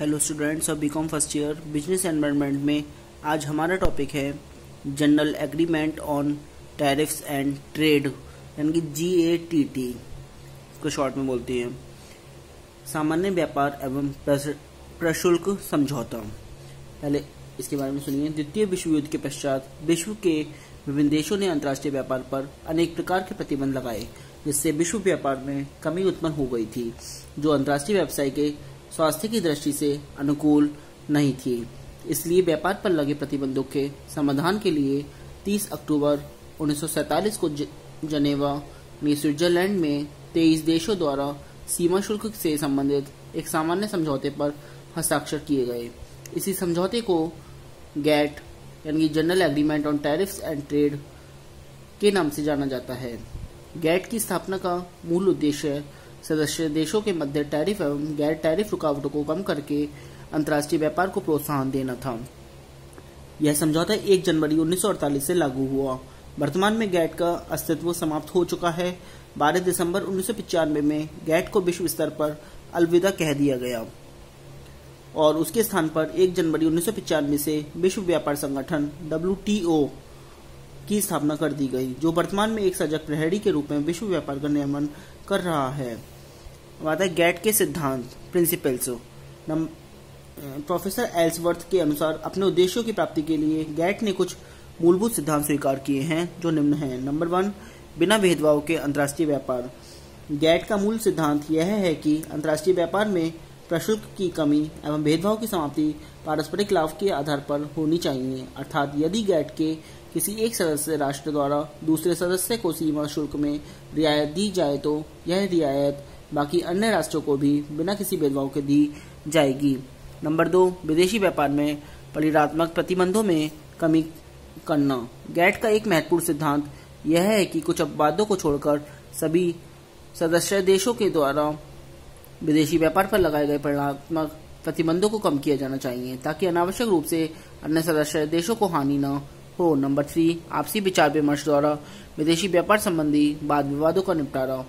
Hello students of BCom first year business environment में आज हमारा टॉपिक है general agreement on tariffs and trade यानी कि GATT इसको शॉर्ट में बोलते हैं। सामान्य व्यापार एवं प्रशुल्क समझौता। पहले इसके बारे में सुनिए। द्वितीय विश्व युद्ध के पश्चात विश्व के विभिन्न देशों ने अंतर्राष्ट्रीय व्यापार पर अनेक प्रकार के प्रतिबंध लगाए, जिससे विश्व व्यापार में कमी उत्पन्न हो गई थी, जो अंतर्राष्ट्रीय व्यवसाय के स्वास्थ्य की दृष्टि से अनुकूल नहीं थी। इसलिए व्यापार पर लगे प्रतिबंधों के समाधान के लिए 30 अक्टूबर 1947 को जनेवा में स्विट्जरलैंड में 23 देशों द्वारा सीमा शुल्क से संबंधित एक सामान्य समझौते पर हस्ताक्षर किए गए। इसी समझौते को गैट यानी कि general agreement on tariffs and trade के नाम से जाना जाता है। गैट की स्थापना का मूल उद्देश्य सदस्य देशों के मध्य टैरिफ एवं गैर टैरिफ रुकावटों को कम करके अंतर्राष्ट्रीय व्यापार को प्रोत्साहन देना था। यह समझौता 1 जनवरी 1948 से लागू हुआ। वर्तमान में गैट का अस्तित्व समाप्त हो चुका है। 12 दिसंबर 1995 में गैट को विश्व स्तर पर अलविदा कह दिया गया और उसके स्थान पर 1 जनवरी 1995 से विश्व व्यापार संगठन WTO की स्थापना कर दी गई, जो वर्तमान में एक सजग प्रहरी के रूप में विश्व व्यापार का नियमन कर रहा है। बात है गैट के सिद्धांत प्रिंसिपल्स। प्रोफेसर एल्सवर्थ के अनुसार अपने उद्देश्यों की प्राप्ति के लिए गैट ने कुछ मूलभूत सिद्धांत स्वीकार किए हैं, जो निम्न हैं। नंबर 1, बिना भेदभाव के अंतर्राष्ट्रीय व्यापार। गैट का मूल सिद्धांत यह है कि अंतर्राष्ट्रीय व्यापार में प्रशुल्क की कमी एवं भेदभाव की समाप्ति पारस्परिक लाभ के आधार पर होनी चाहिए, अर्थात यदि गैट के किसी एक सदस्य राष्ट्र द्वारा दूसरे सदस्य को सीमा शुल्क में रियायत दी जाए तो यह रियायत बाकी अन्य राष्ट्रों को भी बिना किसी भेदभाव के दी जाएगी। नंबर 2, विदेशी व्यापार में परिणात्मक प्रतिबंधों में कमी करना। गैट का एक महत्वपूर्ण सिद्धांत यह है कि कुछ अपवादों को छोड़कर सभी सदस्य देशों के द्वारा विदेशी व्यापार पर लगाए गए परिणात्मक प्रतिबंधों को कम किया जाना चाहिए, ताकि अनावश्यक रूप से अन्य सदस्य देशों को हानि न हो। नंबर 3, आपसी विचार विमर्श द्वारा विदेशी व्यापार संबंधी वाद विवादों का निपटारा।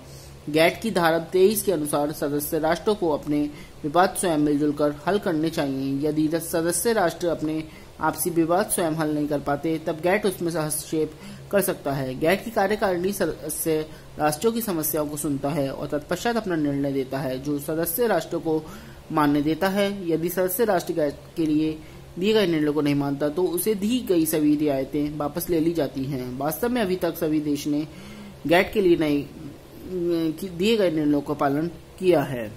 गैट की धारा 23 के अनुसार सदस्य राष्ट्रों को अपने विवाद स्वयं मिलजुल कर हल करने चाहिए। यदि सदस्य राष्ट्र अपने आपसी विवाद स्वयं हल नहीं कर पाते, तब गैट उसमें हस्तक्षेप कर सकता है। गैट की कार्यकारिणी सदस्य राष्ट्रों की समस्याओं को सुनता है और तत्पश्चात अपना निर्णय देता है, जो सदस्य राष्ट्रों को मान्य देता है। यदि सदस्य राष्ट्र गैट के लिए दिए गए निर्णय को नहीं मानता, तो उसे दी गई सभी रियायतें वापस ले ली जाती हैं। वास्तव में अभी तक सभी देश ने गैट के लिए दिए गए निर्णयों का पालन किया है।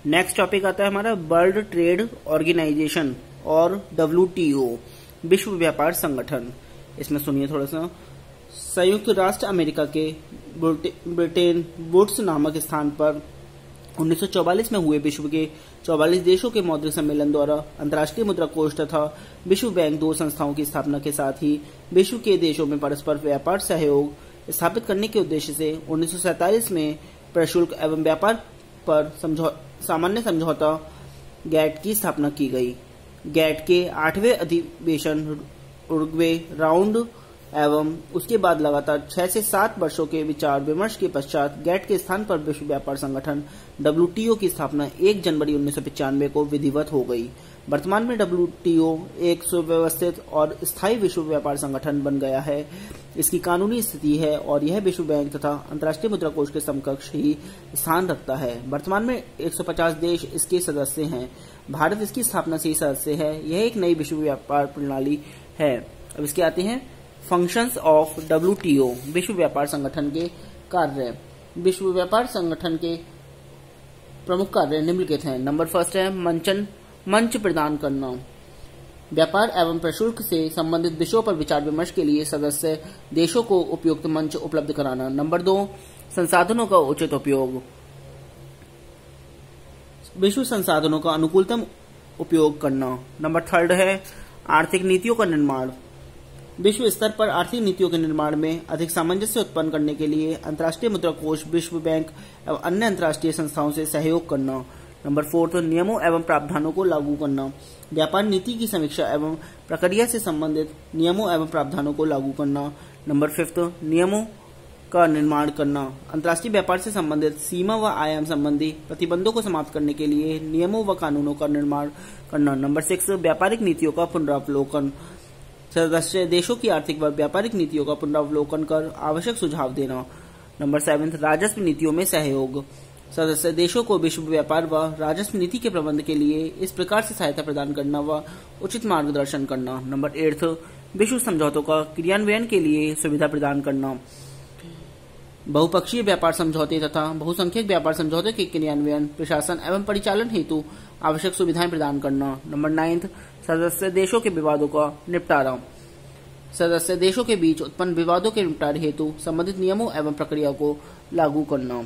नेक्स्ट टॉपिक आता है हमारा वर्ल्ड ट्रेड ऑर्गेनाइजेशन और WTO विश्व व्यापार संगठन। इसमें सुनिए थोड़ा सा। संयुक्त राष्ट्र अमेरिका के ब्रिटेन वुड्स नामक स्थान पर 1944 में हुए विश्व के 44 देशों के मौद्रिक सम्मेलन द्वारा अंतर्राष्ट्रीय मुद्रा कोष तथा विश्व बैंक 2 संस्थाओं की स्थापना के साथ ही विश्व के देशों में परस्पर व्यापार सहयोग स्थापित करने के उद्देश्य से 1947 में प्रशुल्क एवं व्यापार पर सामान्य समझौता गैट की स्थापना की गई। गैट के 8वें अधिवेशन उरुग्वे राउंड एवं उसके बाद लगातार 6 से 7 वर्षों के विचार विमर्श के पश्चात गैट के स्थान पर विश्व व्यापार संगठन WTO की स्थापना 1 जनवरी 1995 को विधिवत हो गई। वर्तमान में WTO एक सुव्यवस्थित और स्थायी विश्व व्यापार संगठन बन गया है। इसकी कानूनी स्थिति है और यह विश्व बैंक तथा अंतर्राष्ट्रीय मुद्रा कोष के समकक्ष ही स्थान रखता है। वर्तमान में 150 देश इसके सदस्य हैं। भारत इसकी स्थापना से ही सदस्य है। यह एक नई विश्व व्यापार प्रणाली है। अब इसके आते हैं फंक्शंस ऑफ WTO विश्व व्यापार संगठन के कार्य। विश्व व्यापार संगठन के प्रमुख कार्य निम्नलिखित हैं। नंबर 1 है मंच प्रदान करना। व्यापार एवं प्रशुल्क से संबंधित विषयों पर विचार विमर्श के लिए सदस्य देशों को उपयुक्त मंच उपलब्ध कराना। नंबर 2, संसाधनों का उचित उपयोग। विश्व संसाधनों का अनुकूलतम उपयोग करना। नंबर 3 है आर्थिक नीतियों का निर्माण। विश्व स्तर पर आर्थिक नीतियों के निर्माण में अधिक सामंजस्य उत्पन्न करने के लिए अंतर्राष्ट्रीय मुद्रा कोष, विश्व बैंक एवं अन्य अंतर्राष्ट्रीय संस्थाओं से सहयोग करना। नंबर 4, नियमों एवं प्रावधानों को लागू करना। व्यापार नीति की समीक्षा एवं प्रक्रिया से संबंधित नियमों एवं प्रावधानों को लागू करना। नंबर 5, नियमों का निर्माण करना, अंतर्राष्ट्रीय व्यापार से संबंधित सीमा व आयाम संबंधी प्रतिबंधों को समाप्त करने के लिए नियमों व कानूनों का निर्माण करना। नंबर 6 व्यापारिक नीतियों का पुनरावलोकन, सदस्य देशों की आर्थिक व व्यापारिक नीतियों का पुनरावलोकन कर आवश्यक सुझाव देना। नंबर 7 राजस्व नीतियों में सहयोग, सदस्य देशों को विश्व व्यापार व राजस्व नीति के प्रबंध के लिए इस प्रकार से सहायता प्रदान करना व उचित मार्गदर्शन करना। नंबर 8 विश्व समझौतों का क्रियान्वयन के लिए सुविधा प्रदान करना, बहुपक्षीय व्यापार समझौते तथा बहुसंख्यक व्यापार समझौते के क्रियान्वयन, प्रशासन एवं परिचालन हेतु आवश्यक सुविधाएं प्रदान करना। नंबर 9 सदस्य देशों के विवादों का निपटारा, सदस्य देशों के बीच उत्पन्न विवादों के निपटारे हेतु संबंधित नियमों एवं प्रक्रिया को लागू करना।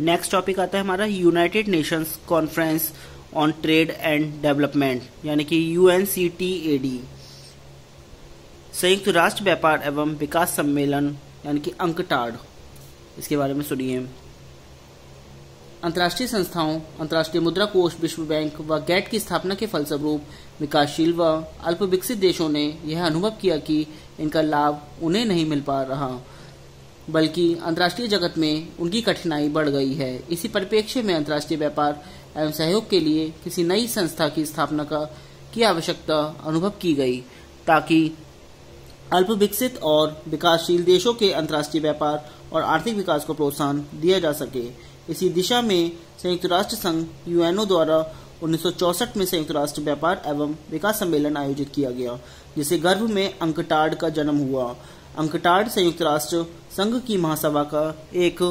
नेक्स्ट टॉपिक आता है हमारा United Nations conference on trade and development, यानी कि UNCTAD, संयुक्त राष्ट्र व्यापार एवं विकास सम्मेलन यानी कि अंकटाड, इसके बारे में सुनिए। अंतर्राष्ट्रीय संस्थाओं, अंतर्राष्ट्रीय मुद्रा कोष, विश्व बैंक व गैट की स्थापना के फलस्वरूप विकासशील व अल्प विकसित देशों ने यह अनुभव किया कि इनका लाभ उन्हें नहीं मिल पा रहा, बल्कि अंतर्राष्ट्रीय जगत में उनकी कठिनाई बढ़ गई है। इसी परिप्रेक्ष्य में अंतर्राष्ट्रीय व्यापार एवं सहयोग के लिए किसी नई संस्था की स्थापना की आवश्यकता अनुभव की गई, ताकि अल्प विकसित और विकासशील देशों के अंतर्राष्ट्रीय व्यापार और आर्थिक विकास को प्रोत्साहन दिया जा सके। इसी दिशा में संयुक्त राष्ट्र संघ UNO द्वारा 1964 में संयुक्त राष्ट्र व्यापार एवं विकास सम्मेलन आयोजित किया गया, जिसके गर्भ में अंकटाड का जन्म हुआ। अंकटाड संयुक्त राष्ट्र संघ की महासभा का एक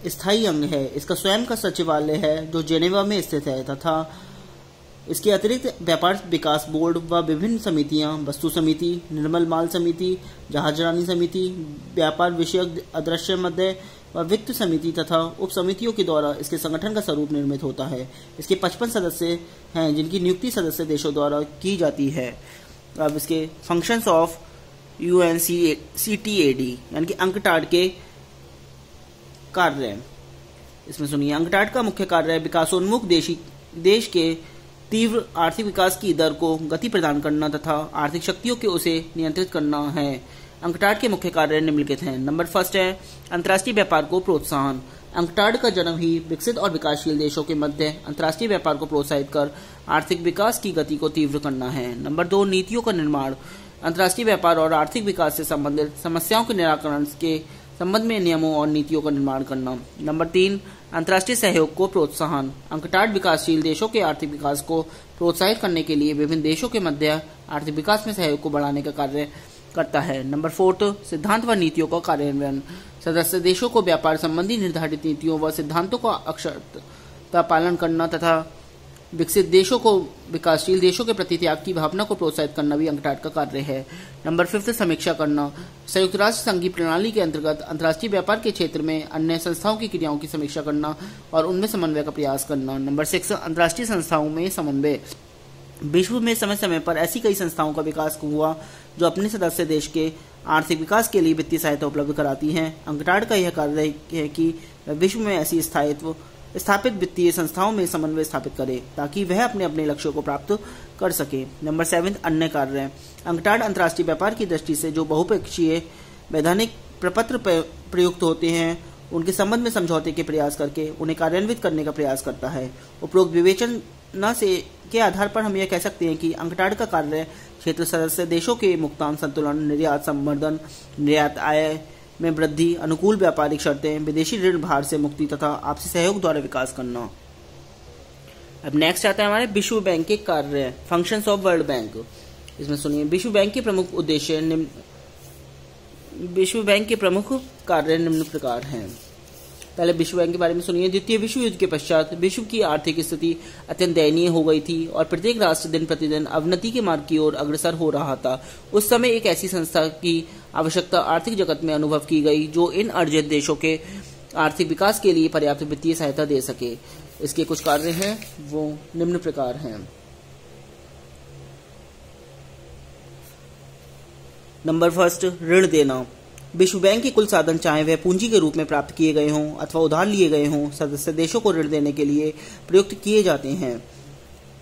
स्थायी अंग है। इसका स्वयं का सचिवालय है जो जेनेवा में स्थित है, तथा इसके अतिरिक्त व्यापार विकास बोर्ड व विभिन्न समितियां, वस्तु समिति, निर्मल माल समिति, जहाजरानी समिति, व्यापार विषयक अदृश्य मध्य व वित्त समिति तथा उप समितियों के द्वारा इसके संगठन का स्वरूप निर्मित होता है। इसके 55 सदस्य हैं जिनकी नियुक्ति सदस्य देशों द्वारा की जाती है। अब इसके फंक्शंस ऑफ UNCTAD यानी कि अंकटाड के कार्य इसमें सुनिए। अंकटाड का मुख्य कार्य विकासोन्मुख देश के तीव्र आर्थिक विकास की दर को गति प्रदान करना तथा आर्थिक शक्तियों के उसे नियंत्रित करना है। अंकटाड के मुख्य कार्य निम्नलिखित हैं। नंबर 1 है अंतर्राष्ट्रीय व्यापार को प्रोत्साहन। अंकटाड का जन्म ही विकसित और विकासशील देशों के मध्य अंतर्राष्ट्रीय व्यापार को प्रोत्साहित कर आर्थिक विकास की गति को तीव्र करना है। नंबर 2 नीतियों का निर्माण। अंतर्राष्ट्रीय व्यापार और आर्थिक विकास से संबंधित समस्याओं के निराकरण के संबंध में नियमों और नीतियों का निर्माण करना। नंबर 3 अंतर्राष्ट्रीय सहयोग को प्रोत्साहन। अंकटाड विकासशील देशों के आर्थिक विकास को प्रोत्साहित करने के लिए विभिन्न देशों के मध्य आर्थिक विकास में सहयोग को बढ़ाने का कार्य करता है। नंबर 4 सिद्धांत व नीतियों का कार्यान्वयन। सदस्य देशों को व्यापार संबंधी निर्धारित नीतियों व सिद्धांतों का अक्षरशः पालन करना तथा विकसित देशों को विकासशील देशों के प्रति त्याग की भावना को प्रोत्साहित करना भी अंकटाड का कार्य है। नंबर 5 समीक्षा करना। संयुक्त राष्ट्र संघ की प्रणाली के अंतर्गत अंतर्राष्ट्रीय व्यापार के क्षेत्र में अन्य संस्थाओं की क्रियाओं की समीक्षा करना और उनमें समन्वय का प्रयास करना। नंबर 6 अंतर्राष्ट्रीय संस्थाओं में समन्वय। विश्व में समय समय पर ऐसी कई संस्थाओं का विकास हुआ जो अपने सदस्य देश के आर्थिक विकास के लिए वित्तीय सहायता उपलब्ध कराती हैं। अंकटाड का यह कार्य है कि विश्व में ऐसी स्थापित वित्तीय संस्थाओं में समन्वय स्थापित करे ताकि वह अपने अपने लक्ष्यों को प्राप्त कर सके। नंबर 7 अन्य कार्य। अंकटाड अंतर्राष्ट्रीय व्यापार की दृष्टि से जो बहुपक्षीय वैधानिक प्रपत्र प्रयुक्त होते हैं उनके संबंध में समझौते के प्रयास करके उन्हें कार्यान्वित करने का प्रयास करता है। उपरोक्त विवेचना से के आधार पर हम यह कह सकते हैं कि अंकटाड का कार्य क्षेत्र सदस्य देशों के मुक्तान संतुलन, निर्यात संवर्धन, निर्यात आय में वृद्धि, अनुकूल व्यापारिक शर्तें, विदेशी ऋण भार से मुक्ति तथा आपसी सहयोग द्वारा विकास करना। अब नेक्स्ट आता है हमारे विश्व बैंक के कार्य, फंक्शंस ऑफ वर्ल्ड बैंक। इसमें सुनिए विश्व बैंक के प्रमुख उद्देश्य विश्व बैंक के प्रमुख कार्य निम्न प्रकार हैं। पहले विश्व बैंक के बारे में सुनिए। द्वितीय विश्व युद्ध के पश्चात विश्व की आर्थिक स्थिति अत्यंत दयनीय हो गई थी और प्रत्येक राष्ट्र दिन प्रतिदिन अवनति के मार्ग की ओर अग्रसर हो रहा था। उस समय एक ऐसी संस्था की आवश्यकता आर्थिक जगत में अनुभव की गई जो इन अर्जित देशों के आर्थिक विकास के लिए पर्याप्त वित्तीय सहायता दे सके। इसके कुछ कार्य हैं वो निम्न प्रकार हैं। नंबर 1 ऋण देना। विश्व बैंक के कुल साधन चाहे वह पूंजी के रूप में प्राप्त किए गए हों अथवा उधार लिए गए हों सदस्य देशों को ऋण देने के लिए प्रयुक्त किए जाते हैं।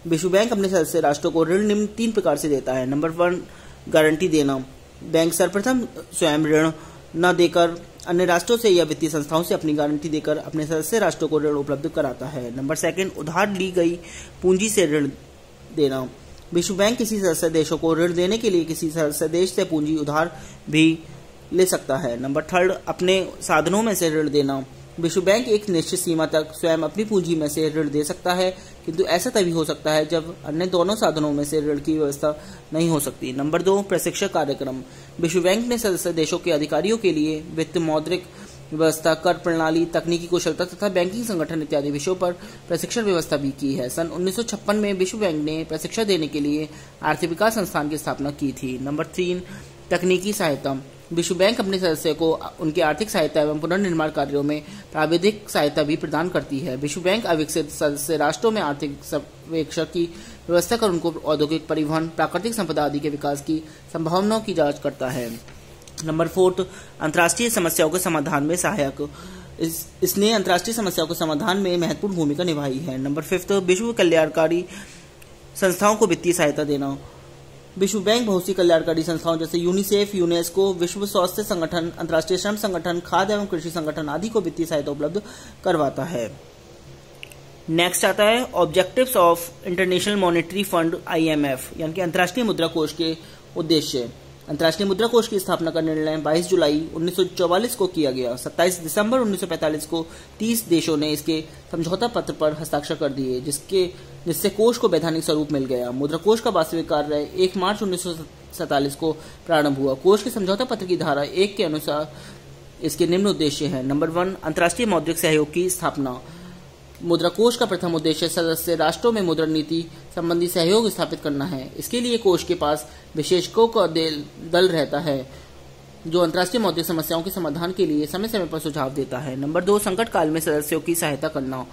विश्व बैंक अपने सदस्य राष्ट्रों को ऋण निम्न 3 प्रकार से देता है। नंबर 1 गारंटी देना। बैंक सर्वप्रथम स्वयं ऋण न देकर अन्य राष्ट्रों से या वित्तीय संस्थाओं से अपनी गारंटी देकर अपने सदस्य राष्ट्रों को ऋण उपलब्ध कराता है। नंबर 2, उधार ली गई पूंजी से ऋण देना। विश्व बैंक किसी सदस्य देशों को ऋण देने के लिए किसी सदस्य देश से पूंजी उधार भी ले सकता है। नंबर 3, अपने साधनों में से ऋण देना। विश्व बैंक एक निश्चित सीमा तक स्वयं अपनी पूंजी में से ऋण दे सकता है, किंतु ऐसा तभी हो सकता है जब अन्य दोनों साधनों में से ऋण की व्यवस्था नहीं हो सकती। नंबर 2, प्रशिक्षण कार्यक्रम। विश्व बैंक ने सदस्य देशों के अधिकारियों के लिए वित्त, मौद्रिक व्यवस्था, कर प्रणाली, तकनीकी कुशलता तथा बैंकिंग संगठन इत्यादि विषयों पर प्रशिक्षण व्यवस्था भी की है। सन 1956 में विश्व बैंक ने प्रशिक्षण देने के लिए आर्थिक विकास संस्थान की स्थापना की थी। नंबर 3, तकनीकी सहायता। विश्व बैंक अपने सदस्य को उनके आर्थिक सहायता एवं पुनर्निर्माण कार्यों में प्राविधिक सहायता भी प्रदान करती है। विश्व बैंक अविकसित सदस्य राष्ट्रों में आर्थिक सर्वेक्षण की व्यवस्था कर उनको औद्योगिक, परिवहन, प्राकृतिक संपदा आदि के विकास की संभावनाओं की जांच करता है। नंबर 4, अंतर्राष्ट्रीय समस्याओं के समाधान में सहायक। इसने अंतर्राष्ट्रीय समस्याओं के समाधान में महत्वपूर्ण भूमिका निभाई है। नंबर 5, विश्व कल्याणकारी संस्थाओं को वित्तीय सहायता देना। विश्व बैंक बहुत सी कल्याणकारी संस्थाओं जैसे यूनिसेफ, यूनेस्को, विश्व स्वास्थ्य संगठन, अंतर्राष्ट्रीय श्रम संगठन, खाद्य एवं कृषि संगठन आदि को वित्तीय सहायता उपलब्ध करवाता है। नेक्स्ट आता है objectives of international monetary fund IMF, यानी कि अंतर्राष्ट्रीय मुद्रा कोष के उद्देश्य। अंतर्राष्ट्रीय मुद्रा कोष की स्थापना का निर्णय 22 जुलाई 1944 को किया गया। 27 दिसंबर 1945 को 30 देशों ने इसके समझौता पत्र पर हस्ताक्षर कर दिए, जिससे कोष को वैधानिक स्वरूप मिल गया। मुद्रा कोष का वास्तविक कार्य 1 मार्च 1947 को प्रारंभ हुआ। कोष के समझौता पत्र की धारा 1 के अनुसार इसके निम्न उद्देश्य हैं। नंबर 1, अंतर्राष्ट्रीय मौद्रिक सहयोग की स्थापना। मुद्रा कोष का प्रथम उद्देश्य सदस्य राष्ट्रों में मुद्रा नीति संबंधी सहयोग स्थापित करना है। इसके लिए कोष के पास विशेषज्ञों का दल रहता है जो अंतर्राष्ट्रीय मौद्रिक समस्याओं के समाधान के लिए समय समय पर सुझाव देता है। नंबर 2, संकट काल में सदस्यों की सहायता करना।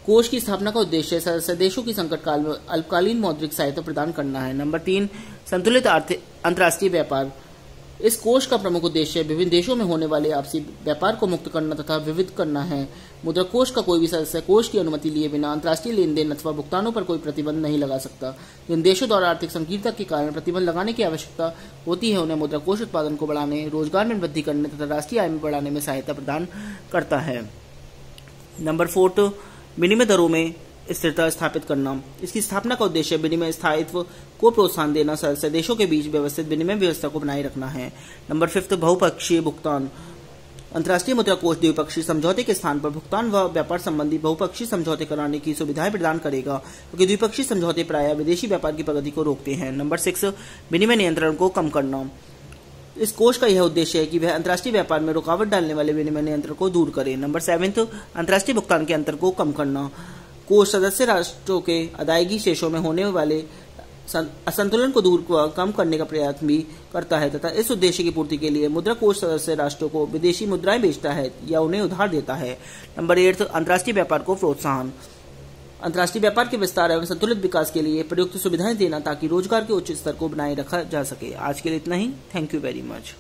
कोष की स्थापना का उद्देश्य सदस्य देशों की संकट काल में अल्पकालीन मौद्रिक सहायता प्रदान करना है। नंबर 3, संतुलित अंतर्राष्ट्रीय व्यापार। इस कोष का प्रमुख उद्देश्य विभिन्न देशों में होने वाले आपसी व्यापार को मुक्त करना तथा विविध करना है। मुद्रा कोष का कोई भी सदस्य कोष की अनुमति लिए बिना अंतर्राष्ट्रीय लेन देन अथवा भुगतानों पर कोई प्रतिबंध नहीं लगा सकता। जिन देशों द्वारा आर्थिक संकीर्णता के कारण प्रतिबंध लगाने की आवश्यकता होती है, उन्हें मुद्रा कोष उत्पादन को बढ़ाने, रोजगार में वृद्धि करने तथा राष्ट्रीय आय में बढ़ाने में सहायता प्रदान करता है। नंबर 4, विनिमय दरों में स्थिरता स्थापित करना। इसकी स्थापना का उद्देश्य विनिमय स्थायित्व को प्रोत्साहन देना, सदस्य देशों के बीच व्यवस्थित विनिमय व्यवस्था को बनाए रखना है। नंबर 5, बहुपक्षीय भुगतान। अंतर्राष्ट्रीय मुद्रा कोष द्विपक्षीय समझौते के स्थान पर भुगतान व व्यापार संबंधी बहुपक्षीय समझौते कराने की सुविधाएं प्रदान करेगा, क्योंकि द्विपक्षीय समझौते प्रायः विदेशी व्यापार की प्रगति को रोकते हैं। नंबर 6, विनिमय नियंत्रण को कम करना। इस कोष का यह उद्देश्य है कि वह अंतर्राष्ट्रीय व्यापार में रुकावट डालने वाले विनिमय नियंत्रण को दूर करे। नंबर 7, अंतर्राष्ट्रीय भुगतान के अंतर को कम करना। कोष सदस्य राष्ट्रों के अदायगी शेषों में होने वाले असंतुलन को दूर कम करने का प्रयास भी करता है तथा इस उद्देश्य की पूर्ति के लिए मुद्रा कोष सदस्य राष्ट्रों को विदेशी मुद्राएं बेचता है या उन्हें उधार देता है। नंबर 8, अंतर्राष्ट्रीय व्यापार को प्रोत्साहन। अंतर्राष्ट्रीय व्यापार के विस्तार एवं संतुलित विकास के लिए प्रयुक्त सुविधाएं देना ताकि रोजगार के उच्च स्तर को बनाए रखा जा सके। आज के लिए इतना ही। Thank you very much.